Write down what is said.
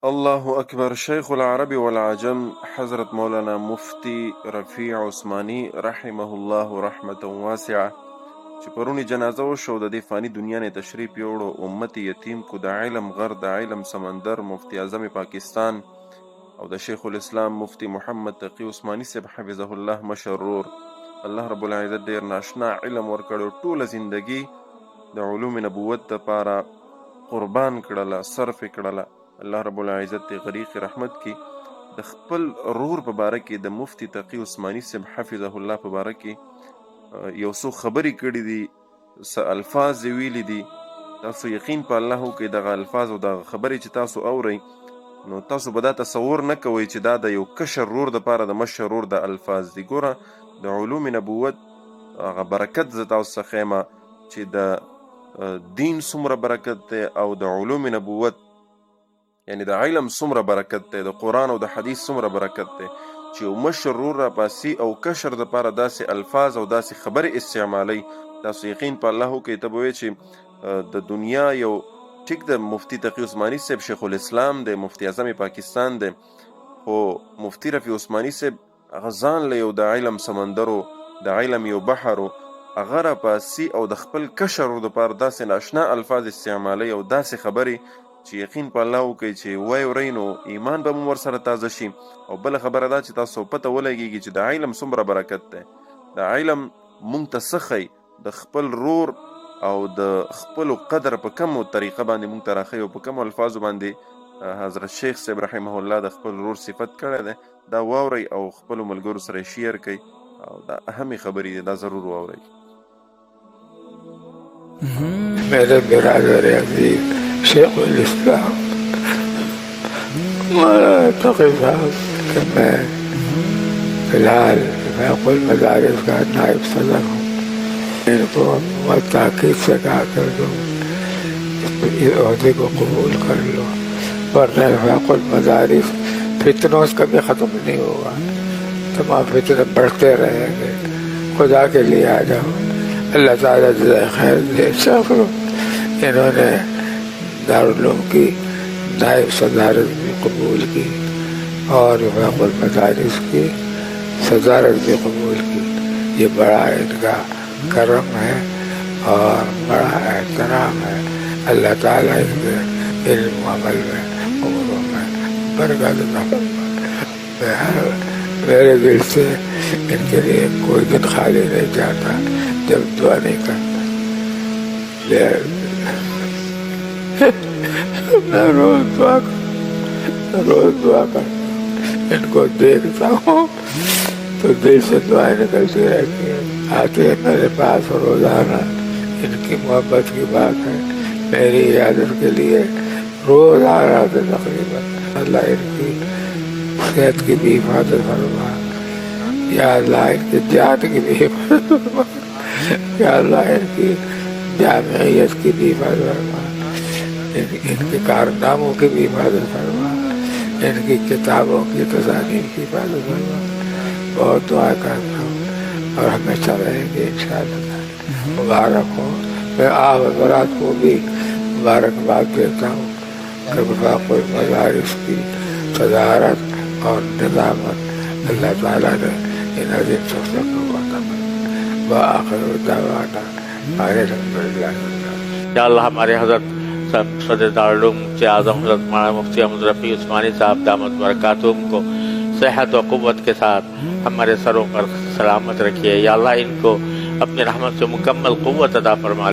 الله أكبر. شيخ العرب والعجم حضرت مولانا مفتی رفیع عثماني رحمه الله رحمة واسعه چې پرونی جنازه وشو د دې فانی دنیا نه تشریف یوړو امت یتیم کو د علم غر د علم سمندر مفتی اعظم پاکستان او د شیخ الاسلام مفتی محمد تقی عثماني صاحب حفظه الله مشرور الله رب العزت ډیر ناشنا علم ورکړو ټوله زندگی د علوم نبوت لپاره قربان کړله صرف کړله. الله رب العزت ته غریق رحمت کی د خپل رور په باره کې د مفتی تقی عثماني صاحب حفظه الله په باره کې یو څو خبرې کړي دي څه الفاظ ویلي دي. تاسو یقین په الله وکړئ دغه الفاظ او دغه خبرې چې تاسو اورئ نو تاسو به دا تصور نه کوئ چې دا د یو کشر رور دپاره د مشر رور د الفاظ دي. ګوره د علوم نبوت هغه برکت زه تاسو څخه ښیم چې د دین څومره برکت دی او د علوم نبوت یعنی د علم څومره برکت دی، د قرآن او د حدیث څومره برکت دی چې یو مشر رور راپاسي او کشر دپاره داسې الفاظ او داسې خبرې استعمالی. تاسو یقین په الله وکړئ ته به وایئ چې د دنیا یو ټیک د مفتی تقی عثماني صاحب شیخ الاسلام دی، مفتی اعظم پاکستان دی، خو مفتی رفیع عثماني صاحب هغه ځان له یو د علم سمندر و د علم یو بحر و هغه راپاسي او د خپل کشر دپاره داسې ناشنا الفاظ استعمالی او داسې خبرې چې یقین په الله وکړئ چې وای ورئ نو ایمان به مو ورسره تازه شي. او بله خبره دا چې تاسو پته ولګېږي چې د علم څومره برکت دی. د علم مونږ ته څه ښیي، د خپل رور او د خپلو قدر په کومو طریقه باندې مونږ ته راښیي او په کومو الفاظو باندې حضرت شیخ صاحب رحمه الله د خپل رور صفت کړی دی. دا واورئ او خپلو ملګرو سره شیر کوئ او دا اهمې خبرې دي، دا ضرور واورئ. میرے برادر عزیز شیخ الاسلام مولانا تقی صاحب کہ میں فی الحال فیق المدارس کا نائب صدر ہوں. ان کو بہت تاکید سے کہا کر دو اس عہدے کو قبول کر لو ورنہ فیق المدارس فتنوں سے کبھی ختم نہیں ہوگا، تمام فتنے بڑھتے رہیں گے. خدا کے لیے آ جاؤ، اللہ تعالیٰ جزائے خیر دے. شکر انہوں نے دارالعلوم کی نائب صدارت بھی قبول کی اور فیق المدارس کی صدارت بھی قبول کی. یہ بڑا ان کا کرم ہے اور بڑا احترام ہے. اللہ تعالیٰ ان کے علم و عمل میں اموروں میں برکت عطا فرمائے. میرے دل سے ان کے لیے کوئی دن خالی نہیں جاتا جب دعا نہیں کرتا. میں روز دعا کرتا ان کو دیکھتا ہوں تو دل سے دعائیں نکلتی رہتی ہیں. آتے ہیں میرے پاس روزانہ، ان کی محبت کی بات ہے. میری عیادت کے لیے روز آ رہا تھا تقریباً. اللہ ان کی صحت کی بھی حفاظت فرما، یا اللہ ان کی جان کی بھی حفاظت فرما، یا اللہ ان کی جامعیت کی بھی حفاظت فرما، ان کے کارناموں کی بھی حفاظت فرما، ان کی کتابوں کی تصانیف کی حفاظت فرما. بہت دعا کرتا ہوں اور ہمیشہ رہیں گے انشاءاللہ. مبارک ہو. میں آپ حضرات کو بھی مبارکباد دیتا ہوں کہ فیق المدارس کی صدارت اور نظامت اللہ تعالیٰ نے ان عظیم شخصوں کو عطا فرمائی. وآخر دعوانا الحمدللہ. یا اللہ ہمارے حضرت صدر دارالعلوم مفتی اعظم حضرت مولانا مفتی محمد رفیع عثماني صاحب دامت برکاتہم کو صحت و قوت کے ساتھ ہمارے سروں پر سلامت رکھیے. یا اللہ ان کو اپنی رحمت سے مکمل قوت عطا فرما.